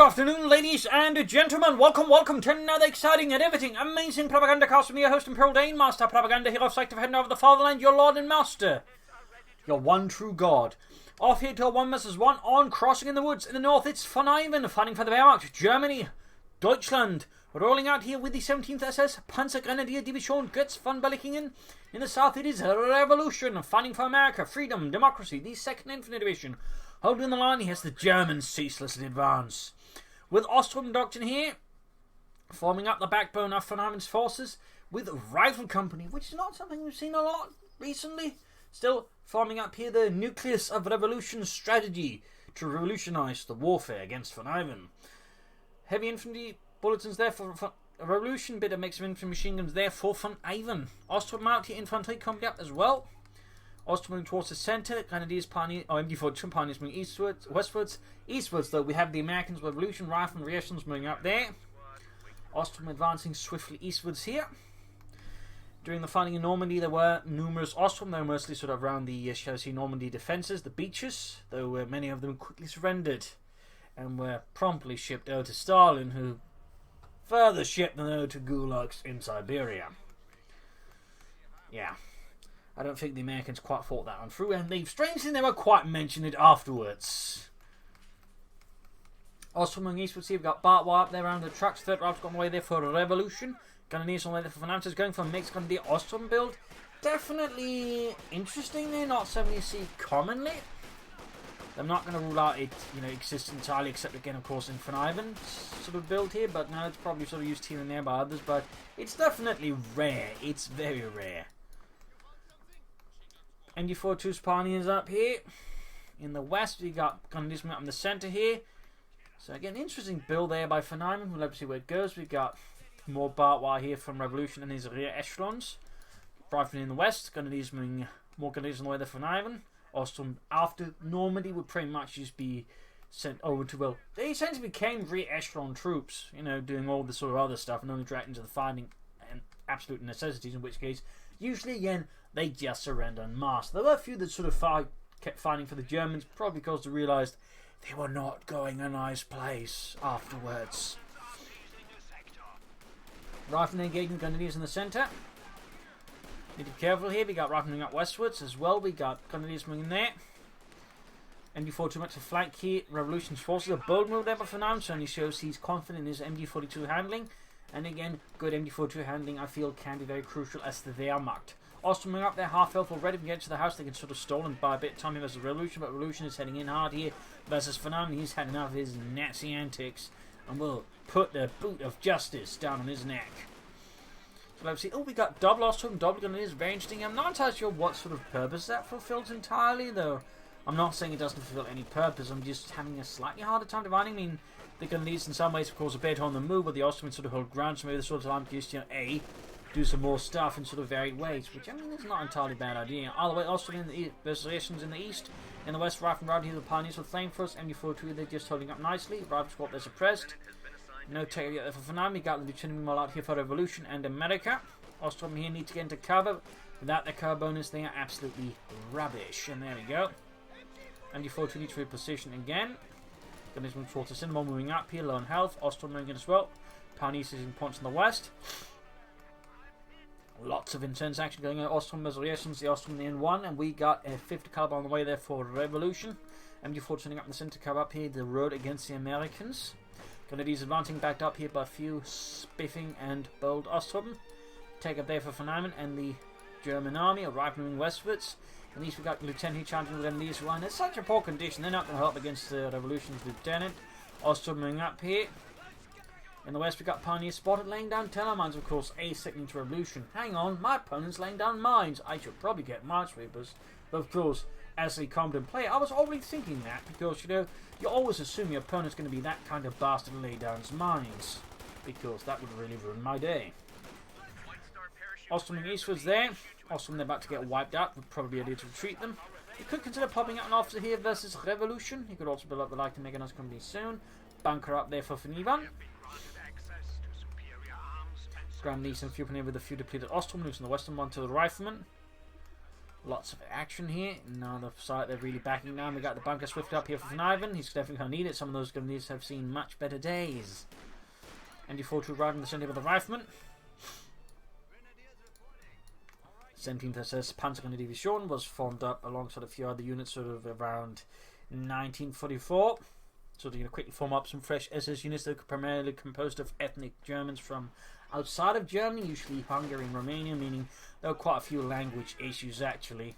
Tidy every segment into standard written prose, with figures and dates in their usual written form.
afternoon, ladies and gentlemen. Welcome to another exciting and everything amazing Propagandacast with me, your host and Imperial Dane, Master Propaganda, here off site defending over the fatherland, your Lord and Master, your one true God. Off here to a 1 vs 1 on Crossing in the Woods. In the north, it's VonIvan fighting for the Wehrmacht, Germany, Deutschland. Rolling out here with the 17th SS Panzergrenadier Division Götz von Berlichingen. In the south, it is Revolution fighting for America, freedom, democracy, the 2nd Infantry Division. Holding the line, he has the Germans ceaselessly advance. With Osttruppen Doctrine here, forming up the backbone of VonIvan's forces with Rifle Company, which is not something we've seen a lot recently. Still forming up here the nucleus of revolution strategy to revolutionize the warfare against VonIvan. Heavy infantry bulletins there for Revolution, bit of mix of infantry machine guns there for VonIvan. Osttruppen out here, infantry coming up as well. Osttruppen moving towards the centre, Grenadiers pioneer, MD42 pioneers moving westwards. Eastwards though, we have the Americans, Revolution, Rifle and Reactions moving up there. Osttruppen advancing swiftly eastwards here. During the fighting in Normandy, there were numerous Osttruppen. They were mostly sort of around the, Normandy defences, the beaches, though many of them quickly surrendered and were promptly shipped over to Stalin, who further shipped them over to gulags in Siberia. Yeah. I don't think the Americans quite thought that one through, and they've strangely never quite mentioned it afterwards. Also moving eastwards here, we've got Bartwire up there around the trucks. Third Rifle's got on the way there for a Revolution. Grenadiers on the way there for Finances, going for a mixed Grenadier Osttruppen build. Definitely interesting there, not something you see commonly. I'm not going to rule out it, exists entirely, except again, of course, in VonIvan sort of build here, but no, it's probably sort of used here and there by others, but it's definitely rare. It's very rare. MD42's pioneers up here. In the west, we got Grenadiers up in the centre here. So again, interesting build there by VonIvan. We'll have to see where it goes. We got more Bartwire here from Revolution and his rear echelons. Rifle in the west, Grenadiers moving more Grenadiers on the way there for VonIvan. Osttruppen after Normandy would pretty much just be sent over to, well, they essentially became rear echelon troops, doing all this sort of other stuff and only dragged into the fighting and absolute necessities, in which case, usually again, they just surrender en masse. There were a few that sort of kept fighting for the Germans, probably because they realised they were not going a nice place afterwards. Riflemen engaging Grenadiers in the centre. Need to be careful here. We got Riflemen up westwards as well. We got Grenadiers moving there. MD42 much to flank here. Revolution's forces. A bold move there by VonIvan, so only shows he's confident in his MD42 handling. And again, good MD42 handling, I feel, can be very crucial as the Wehrmacht. Osttruppen up there, half health already. If we get to the house, they can sort of stall and buy a bit of time versus Revolution, but Revolution is heading in hard here versus VonIvan. He's had enough of his Nazi antics and will put the boot of justice down on his neck. So let's see. Oh, we got double Osttruppen, double Grenadiers. Very interesting. I'm not entirely sure what sort of purpose that fulfills entirely, though. I'm not saying it doesn't fulfill any purpose. I'm just having a slightly harder time dividing. I mean, the Grenadiers in some ways, of course, are better on the move, but the Osttruppen sort of hold ground, so maybe the sort of time to just, do some more stuff in sort of varied ways, which I mean is not entirely a bad idea. Either way, Osttruppen in the versus in the east. In the west, Rifle and Round here, the pioneers with flamethrowers. MD42, they're just holding up nicely. Rifle squad, they're suppressed. No take yet for VonIvan. We got the Lieutenant Mall out here for Revolution and America. Osttruppen here need to get into cover. Without their cover bonus, they are absolutely rubbish. And there we go. MD42 needs to reposition again. Grenadiers moving towards the cinema, moving up here, low on health. Osttruppen moving in as well. Pioneers using points in the west. Lots of intense action going on. Osttruppen Resurrections, the Osttruppen the N1, and we got a 50 caliber on the way there for Revolution. MD4 turning up in the centre, cover up here, the road against the Americans. Grenadiers advancing, backed up here by a few spiffing and bold Osttruppen. Take up there for VonIvan and the German army, a rifle moving westwards. At least we got Lieutenant here charging the Grenadiers who are in such a poor condition, they're not going to help against the Revolution's Lieutenant. Osttruppen moving up here. In the west, we got Pioneers spotted laying down tunnel mines, of course, a sickening to Revolution. Hang on, my opponent's laying down mines. I should probably get minesweepers. But of course, as a competent player, I was already thinking that because, you always assume your opponent's going to be that kind of bastard to lay down his mines. Because that would really ruin my day. Osttruppen eastwards there. Osttruppen, they're about to get wiped out. Would probably be able to retreat them. You could consider popping out an officer here versus Revolution. You could also build up the like to make another company soon. Bunker up there for VonIvan. Grand Leeson, few with a few depleted Osttruppen, losing the western one to the Riflemen. Lots of action here. Now the side they're really backing down. We got the bunker swift up here for VonIvan. He's definitely going to need it. Some of those Grenadiers have seen much better days. MD42 right in the centre with the rifleman. 17th SS Panzergrenadier Division was formed up alongside a few other units sort of around 1944. So they're going to quickly form up some fresh SS units that are primarily composed of ethnic Germans from outside of Germany, usually Hungary and Romania, meaning there were quite a few language issues actually,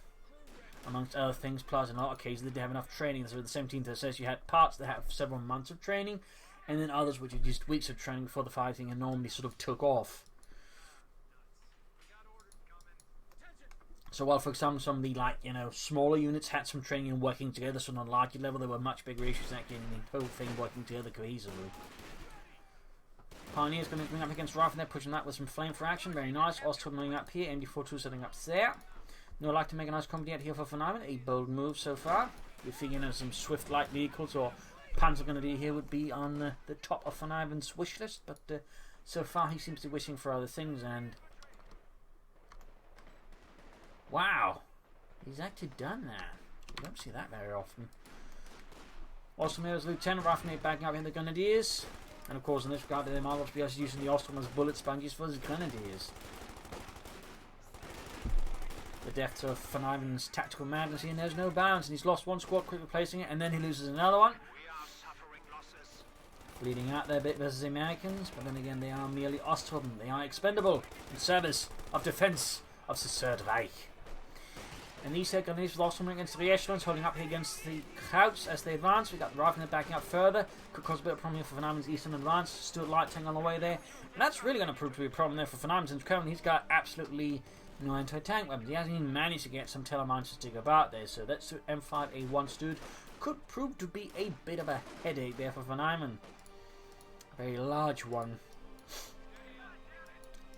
amongst other things. Plus, in a lot of cases, they didn't have enough training. So with the 17th SS, you had parts that have several months of training, and then others which are just weeks of training before the fighting and normally sort of took off. So while, for example, some of the smaller units had some training and working together, so on a larger level there were much bigger issues actually in the whole thing working together cohesively. Pioneer's going to bring up against Rifle, they're pushing that with some flame for action, very nice. Osttruppen moving up here, MD42 setting up there. No like to make a nice company out here for VonIvan, a bold move so far. You're thinking of some swift light vehicles or Panzergrenadier here would be on the top of VonIvan's wish list, but so far he seems to be wishing for other things. And wow, he's actually done that. You don't see that very often. Also, there's Lieutenant Rifleman backing up in the Grenadiers. And of course, in this regard, they might also be using the Osttruppen as bullet sponges for his Grenadiers. The depth of VonIvan's tactical madness here knows no bounds, and he's lost one squad, quick replacing it, and then he loses another one. Bleeding out there a bit versus the Americans, but then again, they are merely Osttruppen. They are expendable in service of defense of the Third Reich. And these Grenadiers lost them against the echelons, holding up here against the Krauts as they advance. We got the Riflemen backing up further. Could cause a bit of problem here for VonIvan's eastern advance. Still light tank on the way there. And that's really going to prove to be a problem there for VonIvan, since currently he's got absolutely no anti-tank weapons. He hasn't even managed to get some telemines to stick about there. So that M5A1 Stud could prove to be a bit of a headache there for VonIvan. A very large one.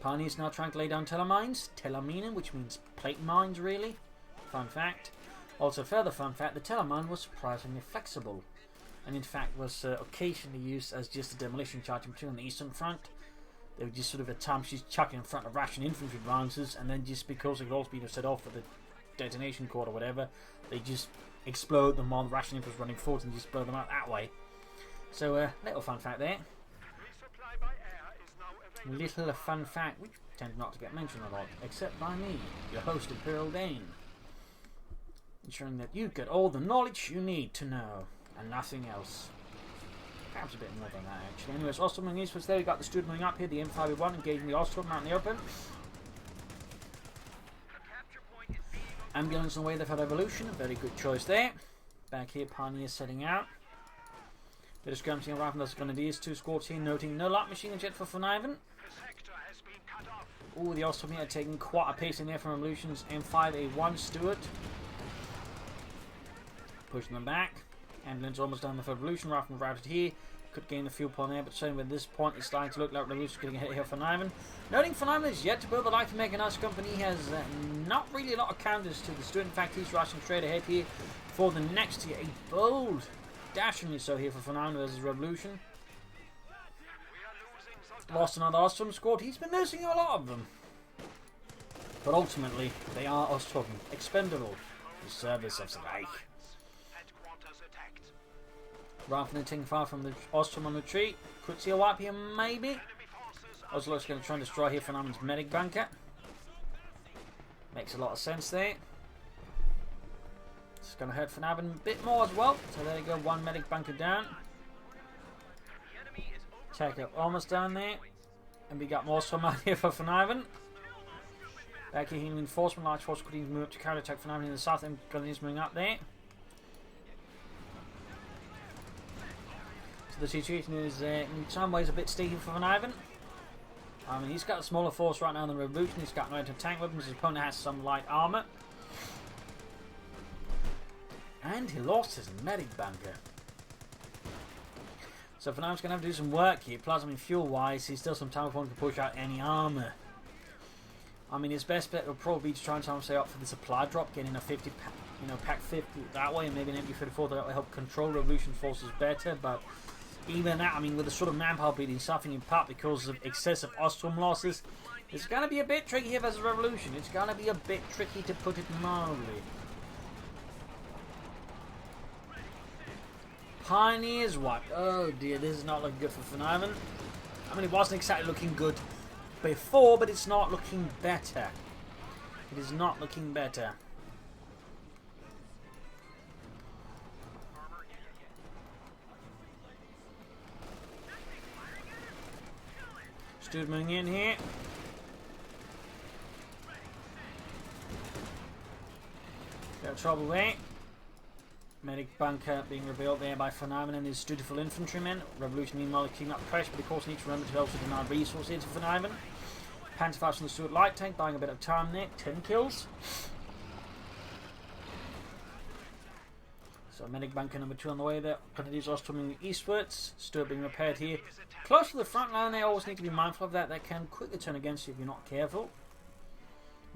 Pioneer's now trying to lay down telemines. Teleminen, which means plate mines really. Fun fact. Also, further fun fact, the telemine was surprisingly flexible, and in fact was occasionally used as just a demolition charge material on the eastern front. They would just sort of at times just chuck it in front of Russian infantry advances, and then just because it could also be set off with a detonation cord or whatever, they just explode them while the Russian infantry was running forward and just blow them out that way. So, little fun fact there. Little fun fact, which tends not to get mentioned a lot, except by me, your host Imperial Dane. Ensuring that you get all the knowledge you need to know, and nothing else. Perhaps a bit more than that, actually. Anyways, Osttruppen East was there. We got the Stud moving up here, the M5A1 engaging the Osttruppen out in the open. Ambulance on the way there for Revolution, a very good choice there. Back here, Pioneer setting out. Bit of skirmishing around from those Grenadiers, 2 squads here, noting no light machine gun jet for VonIvan. Ooh, the Osttruppen are taking quite a pace in there from Revolution's M5A1 Stuart. Pushing them back. Ambulance almost done with Revolution. Rifleman routed here. Could gain the fuel point there, but certainly at this point it's starting to look like Revolution's getting a hit here for VonIvan. Noting VonIvan is yet to build the like to make a nice company. He has not really a lot of counters to the Stuart. In fact, he's rushing straight ahead here for the next year. A bold, dashingly so here for VonIvan versus Revolution. Lost another Osttruppen squad. He's been losing a lot of them. But ultimately, they are Osttruppen. Expendable. The service of the Reich. Rifleman taking fire from the Osttruppen retreat. Could see a wipe here, maybe. Oslo's going to try and destroy here VonIvan's medic bunker. Makes a lot of sense there. It's going to hurt VonIvan a bit more as well. So there you go, one medic bunker down. Take up almost down there. And we got more Osttruppen out here for VonIvan. Back here, reinforcement, large force could even move up to counter-attack VonIvan in the south. And Grenadiers moving up there. So the situation is in some ways a bit sticky for VonIvan. I mean, he's got a smaller force right now than Revolution. He's got no anti-tank weapons. His opponent has some light armour. And he lost his medic bunker. So VonIvan's going to have to do some work here. Plus, I mean, fuel-wise, he's still some time before he can push out any armour. I mean, his best bet would probably be to try and stay up for the supply drop, getting a 50 pack, pack 50 that way, and maybe an MD34 that will help control Revolution forces better. But even that, I mean, with the sort of manpower bleeding, suffering in part because of excessive Osttruppen losses, It's going to be a bit tricky here versus Revolution. It's going to be a bit tricky, to put it mildly. Pioneers what? Oh dear, this is not looking good for VonIvan. I mean, it wasn't exactly looking good before, but it's not looking better. It is not looking better. Stuart moving in here. Got trouble there. Medic bunker being rebuilt there by VonIvan and his dutiful infantrymen. Revolution meanwhile keeping up pressure, but of course needs to remember to also deny resources to VonIvan. Intensifies from the Stuart light tank, buying a bit of time there. 10 kills. So medic bunker number 2 on the way there. Grenadiers are swimming eastwards. Stuart being repaired here. Close to the front line, they always need to be mindful of that. They can quickly turn against you if you're not careful.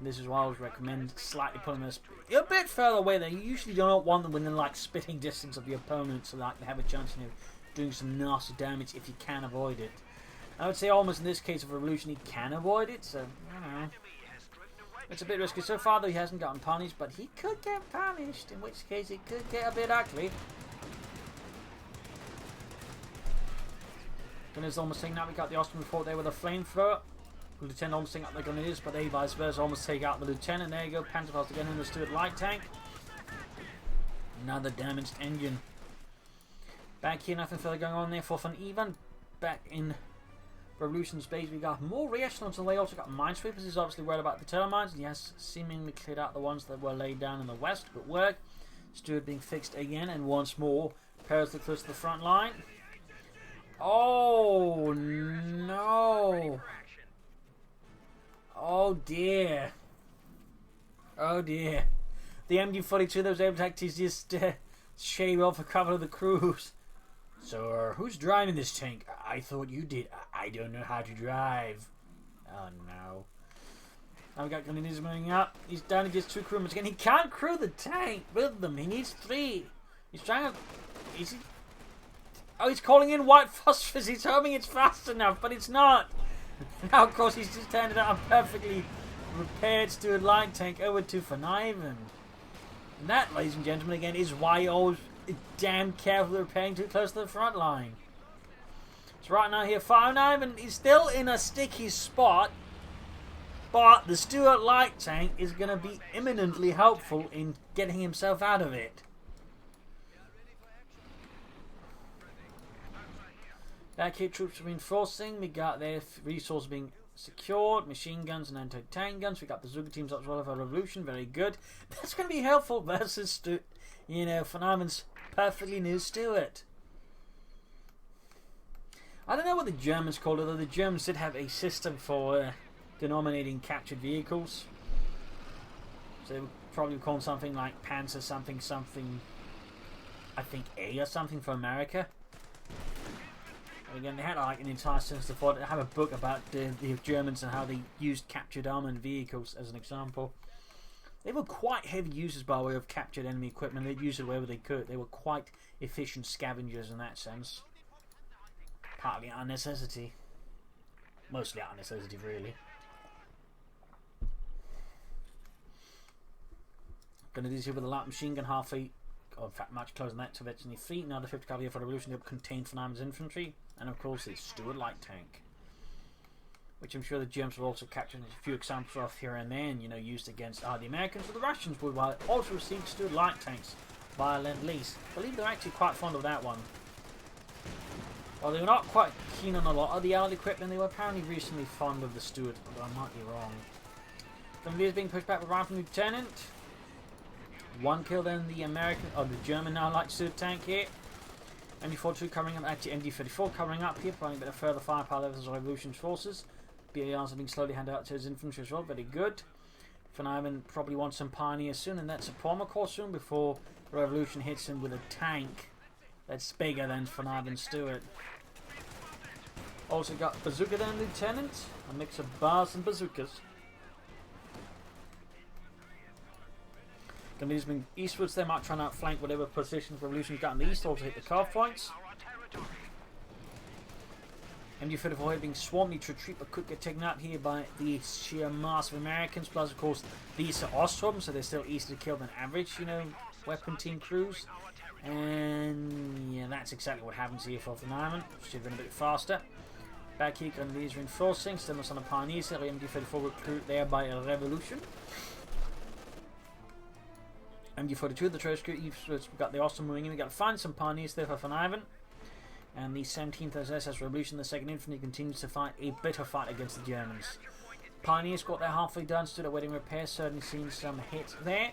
This is why I always recommend slightly pulling this a bit further away. They usually do not want them within like spitting distance of the opponent, so like they have a chance of doing some nasty damage if you can avoid it. I would say almost in this case of Revolution he can avoid it, so I don't know. It's a bit risky. So far though he hasn't gotten punished, but he could get punished, in which case it could get a bit ugly. Gunners almost taking out. We got the Osttruppen fort there with a flamethrower. Lieutenant almost taking out the Grenadiers, but they vice versa almost take out the Lieutenant. There you go, Panzerfaust again in the Stuart light tank. Another damaged engine. Back here, nothing further going on there for VonIvan. Back in Revolution's base, we got more re-echelons, and they also got minesweepers. He's obviously worried about the termites, and he has seemingly cleared out the ones that were laid down in the west. Good work. Stuart being fixed again, and once more, perilously close to the front line. Oh no! Oh dear. Oh dear. The MG-42 that was able to actually just shave off a couple of the crews. So, who's driving this tank? I thought you did. I don't know how to drive. Oh no. Now we got Grenadiers moving up. He's down to just 2 crew members again. He can't crew the tank with them. He needs 3. He's trying to... Is he... Oh, he's calling in white phosphorus. He's hoping it's fast enough, but it's not. Now, of course, he's just turned it out a perfectly repaired Stuart light tank over to VonIvan. And that, ladies and gentlemen, again, is why you're always damn careful with repairing too close to the front line. So right now here, VonIvan is still in a sticky spot, but the Stuart light tank is going to be imminently helpful in getting himself out of it. Back here, troops are reinforcing. We got their resources being secured, machine guns and anti-tank guns. We got bazooka teams up as well for Revolution. Very good. That's going to be helpful versus, VonIvan's perfectly new Stuart. I don't know what the Germans called it, although the Germans did have a system for denominating captured vehicles. So they would probably call something like Panzer something something, I think A or something for America. And again, they had like an entire sense of thought. They have a book about the Germans and how they used captured armoured vehicles as an example. They were quite heavy users by way of captured enemy equipment. They'd use it wherever they could. They were quite efficient scavengers in that sense. Partly out of necessity. Mostly out of necessity, really. Gonna do this here with a light machine gun halfway, or in fact much closer than that, to Veteran Fleet. Now the 50 cavalry for Revolution to contain VonIvan's infantry. And of course the Stuart light tank, which I'm sure the Germans will also capture a few examples of here and there, and, used against the Americans. But the Russians would also receive Stuart light tanks via Lend-Lease. I believe they're actually quite fond of that one. While they were not quite keen on a lot of the Allied equipment, they were apparently recently fond of the Stuart, although I might be wrong. Grenadiers being pushed back with Rifle Lieutenant. 1 kill then the German now light Stuart tank here. MG-42 covering up, actually MG-34 covering up here, providing a bit of further firepower there for the Revolution's forces. BARs are being slowly handed out to his infantry as well, very good. VonIvan probably wants some pioneers soon, and that's a bomber corps soon before the Revolution hits him with a tank that's bigger than VonIvan's Stuart. Also got bazooka then, Lieutenant, a mix of bars and bazookas. Grenadiers moving eastwards, they might try and outflank whatever positions Revolution's got in the east, also hit the carve points. MD-34 here being swarmed to retreat, but could get taken out here by the sheer mass of Americans. Plus, of course, these are Osttruppen, so they're still easier to kill than average, weapon team crews. And yeah, that's exactly what happens here for VonIvan. Should have been a bit faster. Back here, Grenadiers reinforcing. Still on the Pioneers here. MD-34 recruit there by a revolution. MD-42, the Treasure Crew, we've got the Osttruppen moving in. We've got to find some Pioneers there for VonIvan. And the 17th SS Revolution, the 2nd Infantry, continues to fight a bitter fight against the Germans. Pioneers got there halfway done, stood awaiting repairs, certainly seen some hits there.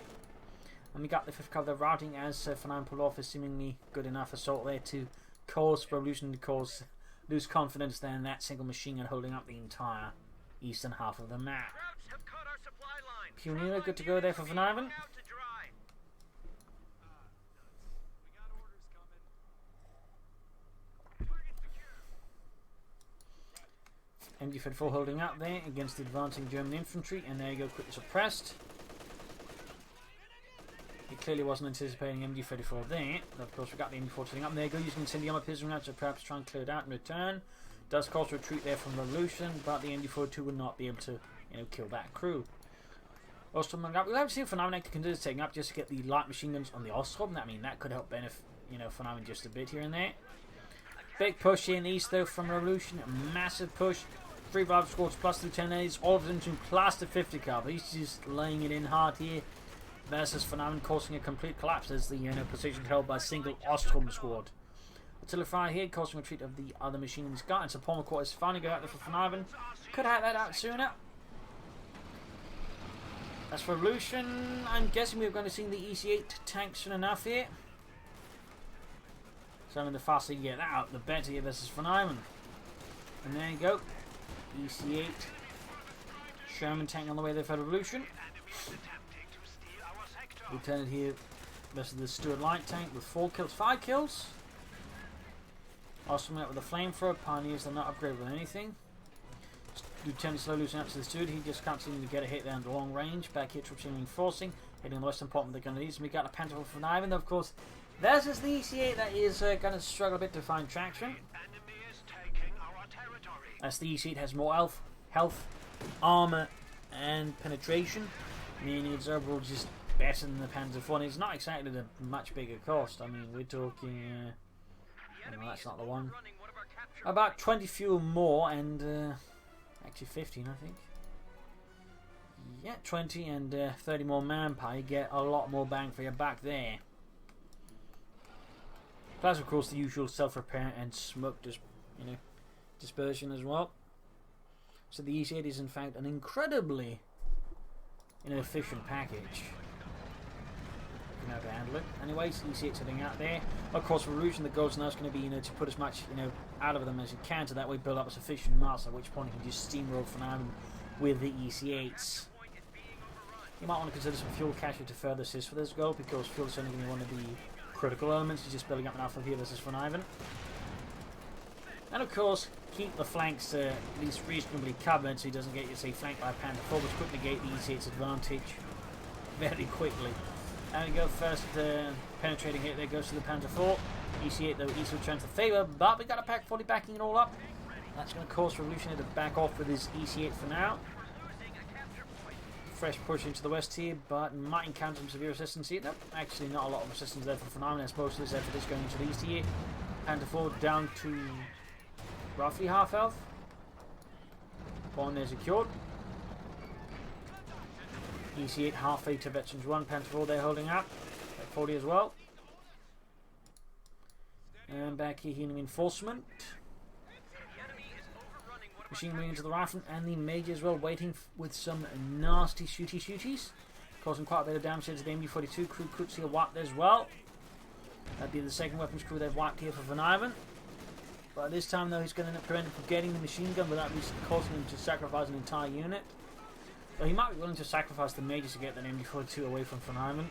And we got the 5th cover routing as VonIvan pulled off a seemingly good enough assault there to cause Revolution to lose confidence there in that single machine gun holding up the entire eastern half of the map. Pioneer good to go there for VonIvan. MD-34 holding up there against the advancing German infantry, and there you go, quickly suppressed. He clearly wasn't anticipating MD-34 there, but of course we got the MD-4 sitting up. There you go, using incendiary pistol rounds to perhaps try and clear it out in return. Does cause retreat there from Revolution, but the MD-42 would not be able to, kill that crew. Osttruppen, we'll have to see if VonIvan actually considers taking up just to get the light machine guns on the Osttruppen. I mean, that could help benefit, VonIvan just a bit here and there. Big push here in the east though from Revolution, a massive push. 3 rival squads plus lieutenants, all of them to plaster 50 caliber. He's just laying it in hard here. Versus VonIvan causing a complete collapse as the position held by a single Osttruppen squad. Artillery fire here causing a retreat of the other machine guns. And so Palmer quarters finally go out there for VonIvan. Could have had that out sooner. As for Revolution, I'm guessing we're going to see the EC8 tanks soon enough here. So the faster you get that out, the better here versus VonIvan. And there you go. EC8 Sherman tank on the way there for Revolution. Lieutenant here versus the Stuart Light tank with 4 kills, 5 kills. Osttruppen with a flamethrower. Pioneers are not upgraded with anything. Lieutenant slow losing out to the Stuart. He just can't seem to get a hit there in the long range. Back here, troops reinforcing, heading the western part of the Grenadiers. And we got a Panther for VonIvan. Of course, there's the EC8 that is going to struggle a bit to find traction. As the EC8 has more health, armor, and penetration, meaning it's overall just better than the Panzer IV. It's not exactly a much bigger cost. I mean, we're talking. That's not the one. About 20 fuel more, and actually 15, I think. Yeah, 20 and 30 more manpower. You get a lot more bang for your buck there. Plus, of course, the usual self-repair and smoke dispersion as well. So the EC8 is in fact an incredibly efficient package. You know how to handle it. Anyways, EC8 sitting out there. Of course, Revolution, the goal now is going to be to put as much out of them as you can, so that way build up a sufficient mass, at which point you can just steamroll VonIvan with the EC8s. You might want to consider some fuel cache to further assist for this goal, because fuel is certainly going to be one of the critical elements. You're just building up an alpha here versus VonIvan. And of course, keep the flanks at least reasonably covered so he doesn't get, say, flanked by a Panther IV, which could negate the EC8's advantage very quickly. And we go first penetrating hit there goes to the Panther IV. EC8 though easily turns the favour, but we got a Pack 40 backing it all up. That's going to cause Revolutionary to back off with his EC8 for now. Fresh push into the west here, but might encounter some severe resistance here. Nope, actually not a lot of resistance there for VonIvan, as most of this effort is going into the east here. Panther IV down to roughly half health. Point there secured. EC8 halfway to Veterans 1. Panther IV they're holding up. At 40 as well. And back here, reinforcement. Machine moving into the rifle and the Major as well, waiting with some nasty shooties. Causing quite a bit of damage to the MD-42 crew. Could see a wipe as well. That'd be the second weapons crew they've wiped here for VonIvan. But this time though, he's going to prevent him from getting the machine gun without causing him to sacrifice an entire unit. So he might be willing to sacrifice the Majors to get that MD-42 away from VonIvan.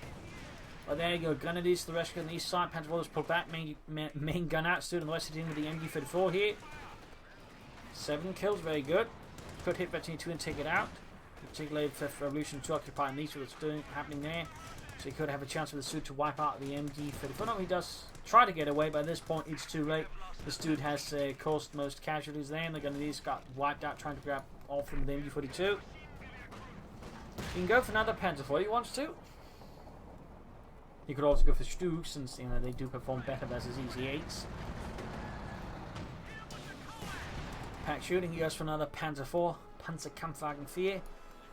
But there you go, Grenadiers to the rescue on the east side. Panther IV is pulled back, main gun out, stood on the west side with the MD-34 here. 7 kills, very good. Could hit Veteran 2 and take it out. particularly the 5th Revolution, to occupy niche what's happening there. So he could have a chance with the suit to wipe out the MG34. No, he does try to get away, but at this point it's too late. This dude has caused most casualties there, and the Grenadiers got wiped out trying to grab off him with the MG42. He can go for another Panzer IV if he wants to. He could also go for Stug, since they do perform better versus EC8s. Pack shooting, he goes for another Panzer IV, Panzerkampfwagen 4.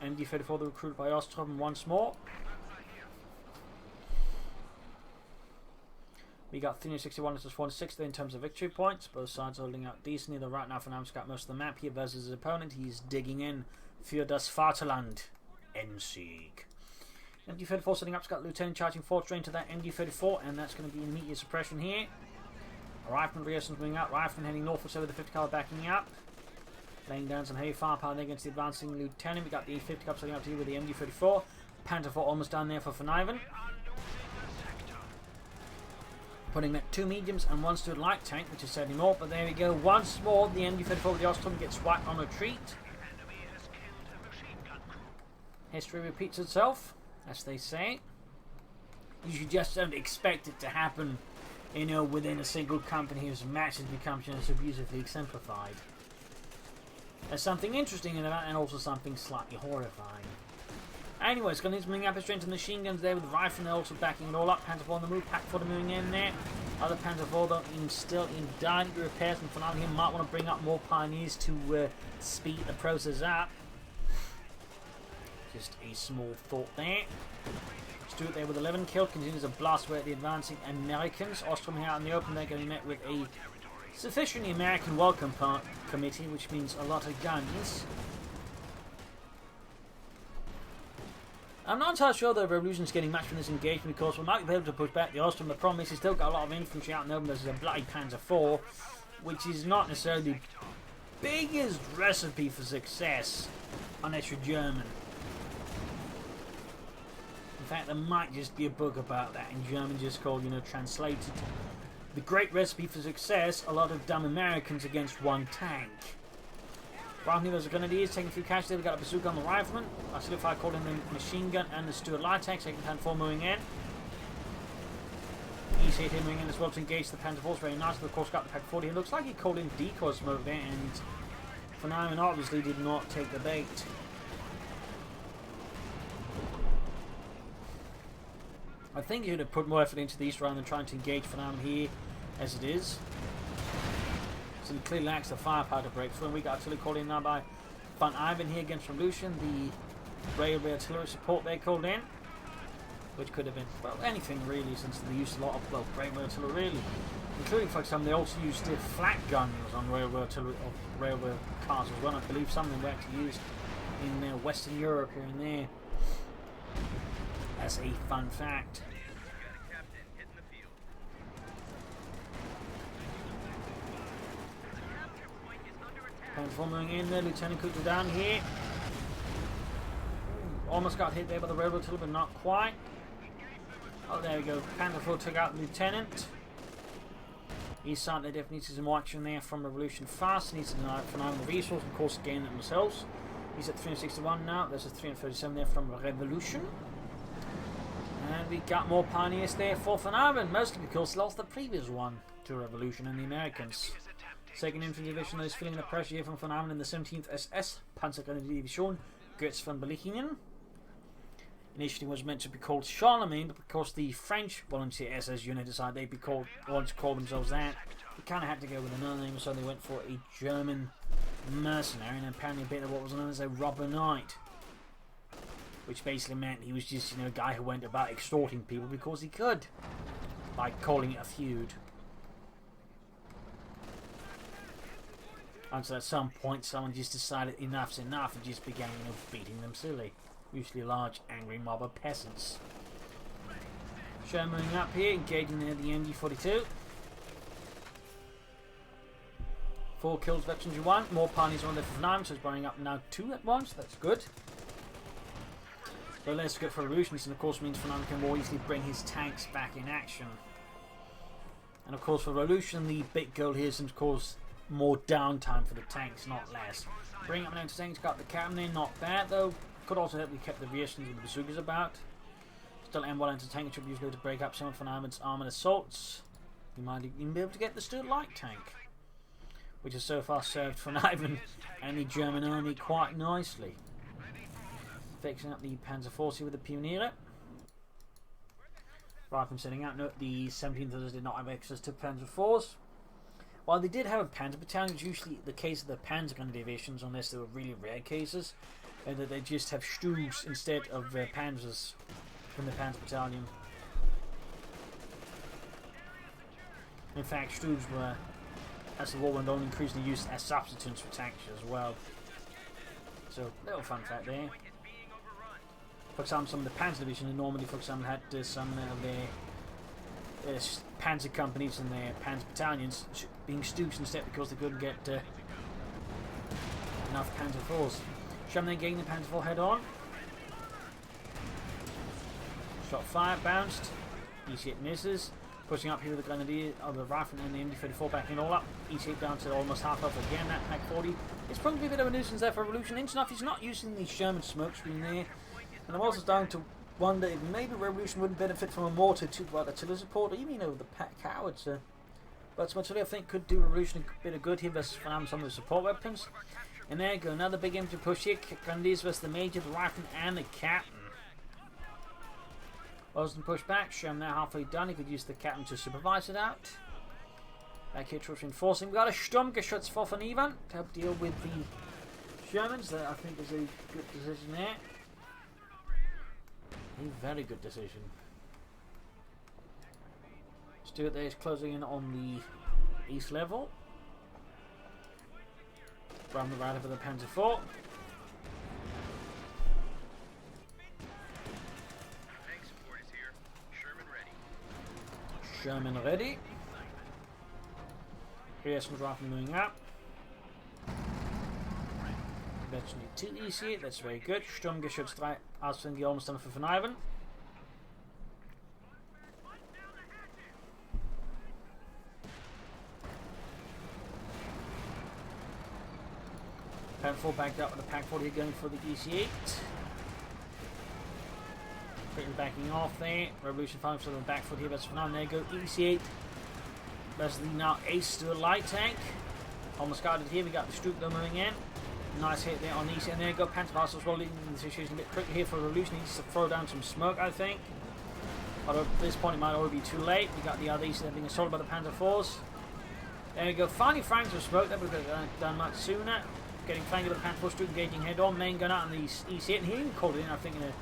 MG34 recruited by Osttruppen once more. We got 361 versus 160 in terms of victory points. Both sides holding out decently. Though right now, VonIvan's got most of the map here versus his opponent. He's digging in für das Vaterland. Endsieg. MG34 setting up. He's got Lieutenant charging 4 straight into that MG34, and that's going to be immediate suppression here. Rifleman Rierson's moving up. Rifleman heading northwards over the 50 caliber backing up. Laying down some heavy firepower there against the advancing Lieutenant. We got the 50 caliber setting up here with the MG34. Panther 4 almost down there for VonIvan. Putting that 2 mediums and 1 Stuart light tank, which is certainly more. But there we go. Once more, the MG34 with the Osttruppen gets whacked on retreat. History repeats itself, as they say. You just don't expect it to happen, within a single company whose matches become just abusively exemplified. There's something interesting in that, and also something slightly horrifying. Anyway, it's going to bring up his strength and machine guns there with the rifle, and also backing it all up. Panzer IV on the move, Pack 4 moving in there. Other Panzer IV though still in dire repairs, and VonIvan here might want to bring up more pioneers to speed the process up. Just a small thought there. Stuart there with 11 killed, continues to blast away at the advancing Americans. Osttruppen here out in the open, they're going to be met with a sufficiently American welcome committee, which means a lot of guns. I'm not entirely sure the Revolution's getting much from this engagement, because we might be able to push back the Osttruppen. The problem is he's still got a lot of infantry out in the open. There's a bloody Panzer IV, which is not necessarily the biggest recipe for success unless you're German. In fact, there might just be a book about that in German, just called, translated. The Great Recipe for Success, a lot of dumb Americans against one tank. Right here, there's a Grenadiers taking a few casualties. We've got a bazooka on the rifleman. I solidify calling the machine gun and the Stuart light tank. Second hand 4 moving in. EC8 here moving in as well to engage the Panzer IV. Very nice. But of course, got the Pack 40. It looks like he called in decoys mode there, and VonIvan obviously did not take the bait. I think he should have put more effort into these rather than trying to engage VonIvan here as it is. So he clearly lacks the firepower to break through, and we got artillery called in now by VonIvan here against Revolution. The railway artillery support they called in, which could have been, well, anything really, since they used a lot of, well, railway artillery really. Including, for example, they also used flak guns on railway artillery, or railway cars as well. I believe some of them were actually used in Western Europe here and there. As a fun fact. Panzer IV moving in there, Lieutenant Kutu down here. Almost got hit there by the railroad artillery, but not quite. Oh, there we go. Panzer IV took out the Lieutenant. He's starting to definitely see some more action there from Revolution fast. Needs to deny VonIvan the resource, of course, gain it themselves. He's at 361 now. There's a 337 there from Revolution. And we got more pioneers there for VonIvan, mostly because they lost the previous one to Revolution and the Americans. Second Infantry Division is feeling the pressure here from VonIvan in the 17th SS Panzergrenadier Division, Götz von Berlichingen. Initially was meant to be called Charlemagne, but because the French volunteer SS unit decided they'd be called, wanted to call themselves that, they kind of had to go with another name, so they went for a German mercenary, and apparently a bit of what was known as a robber knight. Which basically meant he was just, a guy who went about extorting people because he could, by calling it a feud. Until at some point someone just decided enough's enough and just began, beating them silly. Usually a large angry mob of peasants. Show moving up here, engaging near the MG42. 4 kills, veterans you want. More pioneers on there for VonIvan, so it's burning up now 2 at once. That's good. But less good for Revolutions, and of course means VonIvan can more easily bring his tanks back in action. And of course for Revolution, the big goal here is of course more downtime for the tanks, not less. Bring up an tanks, got the cannon in, not bad though. could also help you keep the reactions with the bazookas about. Still M1 anti-tank should be used to break up some of VonIvan's armoured assaults. You might even be able to get the Stuart light tank, which has so far served VonIvan and the German army quite nicely. Fixing up the Panzer IV with the Pioneer. Right from setting out, note the 17th others did not have access to Panzer IVs. While they did have a Panzer battalion, it's usually the case of the Panzer kind of divisions, unless they were really rare cases, and that they just have Stugs instead of Panzers from the Panzer battalion. In fact, Stugs were, as the war went on, increasingly used as substitutes for tanks as well. So, little fun fact there. For example, some of the Panzer division in Normandy, for example, had some of their Panzer companies and their Panzer battalions being Stugs instead because they couldn't get enough Panzer IVs. Sherman then getting the Panzer IV head on. Shot fired, bounced. EC8 misses. Pushing up here with the Grenadier of the Rifle and the MD34 backing all up. EC8 down to almost half off again. That Pack 40. It's probably a bit of a nuisance there for Revolution. Interesting enough, he's not using the Sherman smoke screen there. And I'm also starting to wonder if maybe Revolution wouldn't benefit from a mortar to artillery support, or even the Pack Cowards. But Smutsuli, I think, could do Revolution a bit of good here versus some of the support weapons. And there you go, another big infantry push here. Grenadiers versus the Major, the Rifle, and the Captain. Osden push back, Sherman now halfway done. He could use the Captain to supervise it out. Back here, troops reinforcing. We've got a Sturmgeschütz for VonIvan to help deal with the Shermans. That I think is a good decision there. A very good decision. Stuart there is closing in on the east level. Round the right over the Panzer IV. Sherman ready. Here's some Rifle moving up. Eventually 2 EC8, that's very good. Sturmgeschütz 3 auswendig almost done for VonIvan. Pack 4 backed up with the Pack 40 going for the EC8. Quickly backing off there. Revolution finds for the back foot here. That's VonIvan. There you go. EC8. That's the now ace to a light tank. Almost guarded here. We got the Stuka moving in. Nice hit there on the EC8. And there you go. Panzer as well leading the situation a bit quickly here for Revolution. He needs to throw down some smoke, I think. But at this point, it might already be too late. We got the other EC8 being assaulted by the Panzer IVs. There you go. Finally, franked some smoke. That would have done much sooner. Getting flanked with the Panzer IV, engaging head on. Main gun out on the EC8. And he even called it in, I think, in a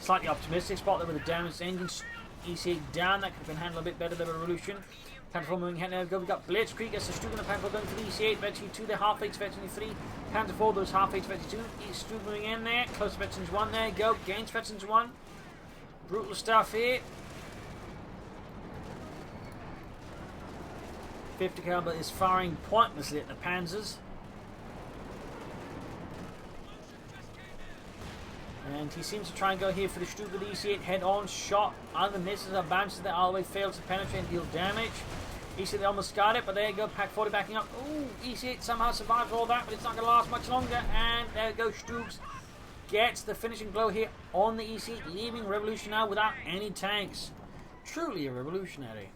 slightly optimistic spot there with the damaged engine. EC8 down. That could have been handled a bit better than Revolution. Panzer IV moving ahead. There we go. We got Blitzkrieg as the Stuka and the Panzer IV going for the EC8. Veteran 2, the half 8s, Veteran 3. Panzer IV, those half 8s, Veteran 2. Stuka moving in there. Close to Veterans 1. There you go. Gains Veterans 1. Brutal stuff here. 50 caliber is firing pointlessly at the Panzers. And he seems to try and go here for the Stuka EC8 head on shot. Either misses or bounces there all the way, fails to penetrate and deal damage. EC8 almost got it, but there you go, Pack 40 backing up. Ooh, EC8 somehow survives all that, but it's not going to last much longer. And there you go, Stugs gets the finishing blow here on the EC8, leaving Revolution now without any tanks. Truly a revolutionary.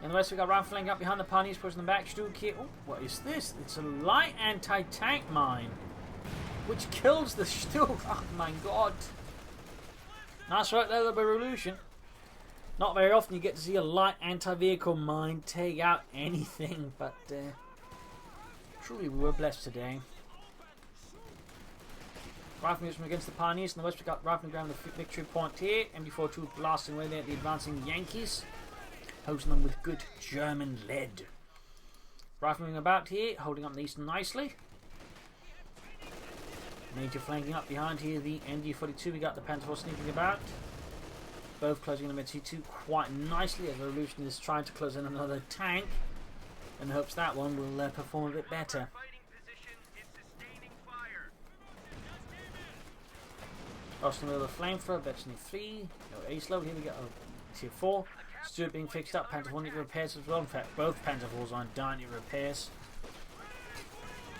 And the rest we got Rifle flanking up behind the Pioneers, pushing them back. Stug here. Oh, what is this? It's a light anti-tank mine, which kills the Stug. Oh my god. That's right there, the Revolution. Not very often you get to see a light anti-vehicle mine take out anything, but truly we were blessed today. Riflemen from against the Pioneers. In the west we got Riflemen ground the victory point here. MD42 blasting away there at the advancing Yankees, hosing them with good German lead. Riflemen about here, holding up the east nicely. Major flanking up behind here, the MD42. We got the Panzer IV sneaking about. Both closing in the MD2 quite nicely as the Revolution is trying to close in another tank and hopes that one will perform a bit better. Austin with a flamethrower, Veteran 3, no ace level. Here we go, tier 4. Stuart being fixed up, Panzer IV need repairs as well. In fact, both Panzer IVs are on dire repairs.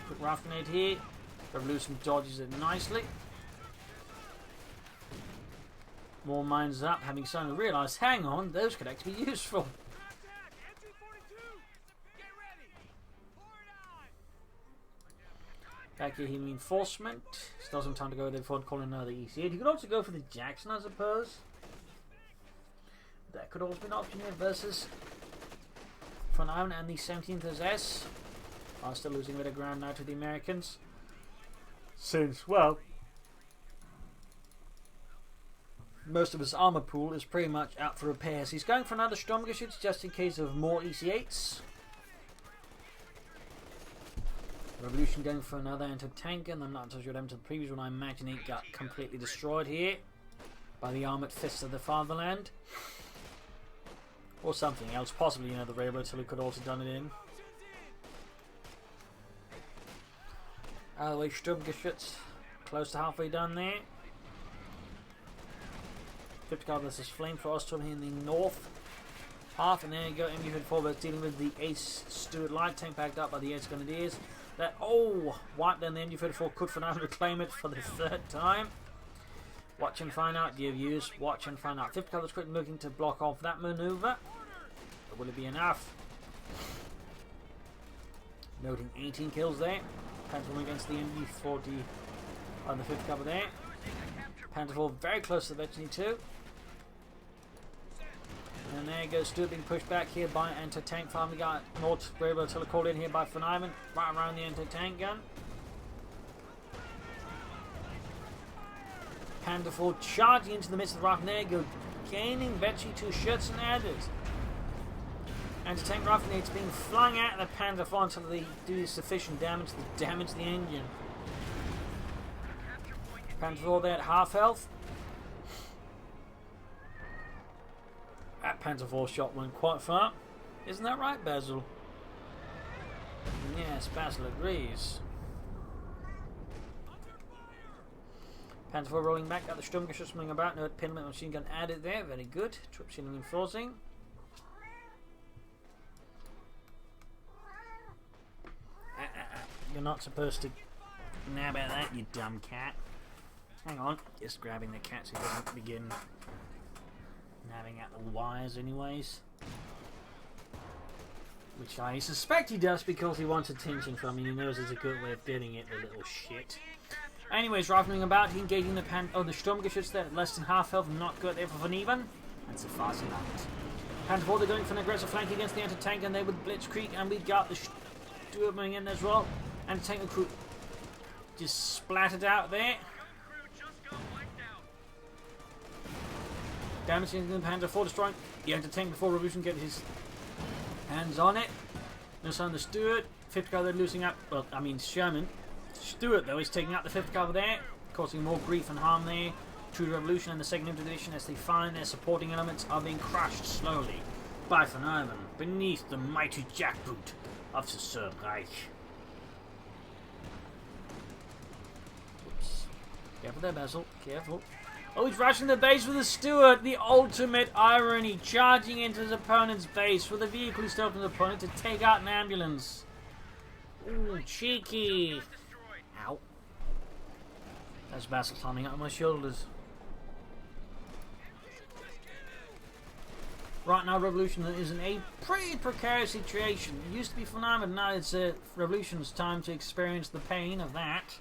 Quick rifle grenade here. Revolution dodges it nicely. More mines up, having suddenly realised, hang on, those could actually be useful. Back here, he reinforcement. Still some time to go there before calling another EC8. You could also go for the Jackson, I suppose. That could also be an option here versus VonIvan and the 17th SS. Are still losing a bit of ground now to the Americans. Since, well, most of his armor pool is pretty much out for repairs. He's going for another Sturmgeschütz just in case of more EC8s. Revolution going for another anti-tank, and I'm not so sure what happened to the previous one. I imagine it got completely destroyed here by the armoured fists of the fatherland. Or something else, possibly, the railroad artillery could also done it in. Out of the way, Sturmgeschütz, close to halfway done there. 50 car versus Flame for Osttruppen in the north half, and there you go, MU-54 dealing with the Ace Stuart light tank backed up by the Ace Grenadiers. That, wiped then the MU-54 could for now reclaim it for the third time. Watch and find out, dear viewers, watch and find out. 50 colours quickly looking to block off that manoeuvre. But will it be enough? Noting 18 kills there. Panther against the MU-40 on the 50 cover there. Panther very close to the veteran too. And there goes Stuart being pushed back here by anti-tank fire. We got North Railroad Artillery called in here by VonIvan, right around the anti-tank gun. Panther 4 charging into the midst of the rifle. There you go, gaining Vetchi 2 shots and adders. Anti-tank rifle needs being flung at the Panther 4 until they do sufficient damage to damage the engine. Panther 4 there at half health. That Panther 4 shot went quite far. Isn't that right, Basil? Yes, Basil agrees. Panther 4 rolling back, got the Sturmgeschütz swinging about, no pinman machine gun added there, very good. Troop shielding reinforcing. You're not supposed to nab at that, you dumb cat. Hang on, just grabbing the cat so he doesn't begin nabbing at the wires anyways. Which I suspect he does because he wants attention from you. He knows it's a good way of getting it, the little shit. Anyways, rifling about, engaging the Sturmgeschütz there at less than half health, not good there for VonIvan. That's a fast enough. Panther 4, they're going for an aggressive flank against the anti-tank, and they with Blitzkrieg, and we got the Stuart moving in as well. Anti-tank recruit just splattered out there. Damaging the Panther 4, destroying the anti-tank before Revolution get his hands on it. No sign of the Stuart. 50 car they're losing up. Well, I mean Sherman. Stuart though is taking out the 50 car there, causing more grief and harm there to the Revolution and the 2nd Infantry Division as they find their supporting elements are being crushed slowly by VonIvan beneath the mighty jackboot of the Third Reich. Oops. Careful there, Basil. Careful. Oh, he's rushing the base with a Stuart. The ultimate irony. Charging into his opponent's base with a vehicle who stopped his opponent to take out an ambulance. Ooh, cheeky. Ow. That's Basil climbing up on my shoulders. Right now, Revolution is in a pretty precarious situation. It used to be VonIvan, but now it's Revolution's time to experience the pain of that.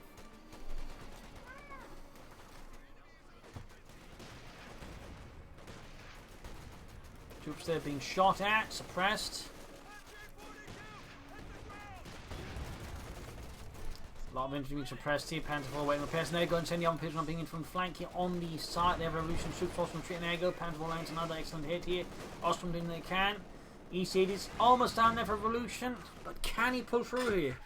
Troops there being shot at, suppressed. A lot of infantry being suppressed here. Panther 4 waiting repairs. And there go and send the other pigeon being in from flank here on the side. They have Revolution troops force from retreat. And there go. Panther 4 lands another excellent hit here. Osttruppen doing they can. EC8 is almost down there for Revolution. But can he pull through here?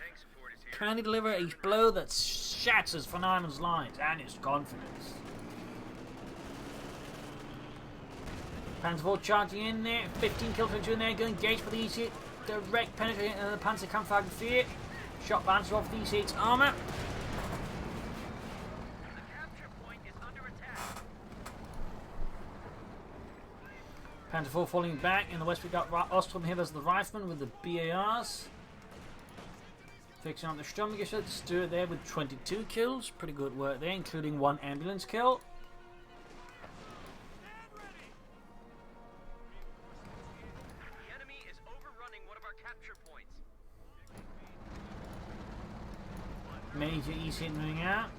Can he deliver a blow that shatters VonIvan's lines and his confidence? Panther 4 charging in there, 15 kills in there, going engaged for the EC8, direct penetrating the Panzerkampfwagen 4. Shot bounces off the EC8's armour. Panther 4 falling back. In the west we got Osttruppen here as the Rifleman with the BARs. Fixing up the Sturmgeschütz there with 22 kills. Pretty good work there, including 1 ambulance kill. The enemy is overrunning one of our capture points. Major EC moving out.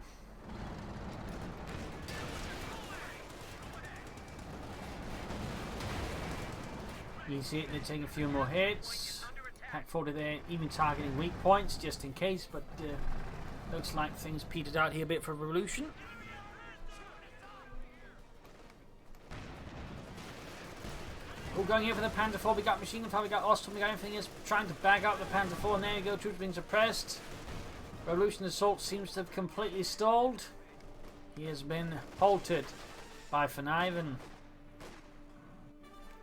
EC, they're taking a few more hits. Pack 40 there, even targeting weak points just in case, but looks like things petered out here a bit for Revolution. All going here for the Panzer IV. We got machine gun fire, we got Osttruppen, we got everything is trying to bag up the Panzer IV, and there you go, troops being suppressed. Revolution assault seems to have completely stalled. He has been halted by VonIvan.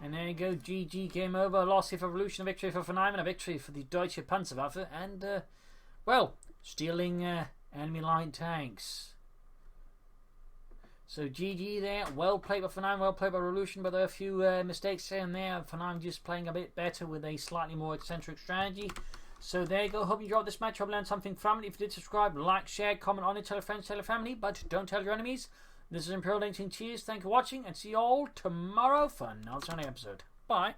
And there you go, GG, game over. Loss here for Revolution, a victory for VonIvan, a victory for the Deutsche Panzerwaffe, and, well, stealing enemy line tanks. So GG there, well played by VonIvan, well played by Revolution, but there are a few mistakes here and there. VonIvan just playing a bit better with a slightly more eccentric strategy. So there you go, hope you enjoyed this match, hope you learned something from it. If you did, subscribe, like, share, comment on it, tell a friend, tell a family, but don't tell your enemies. This is Imperial 19. Cheers, thank you for watching, and see you all tomorrow for another episode. Bye.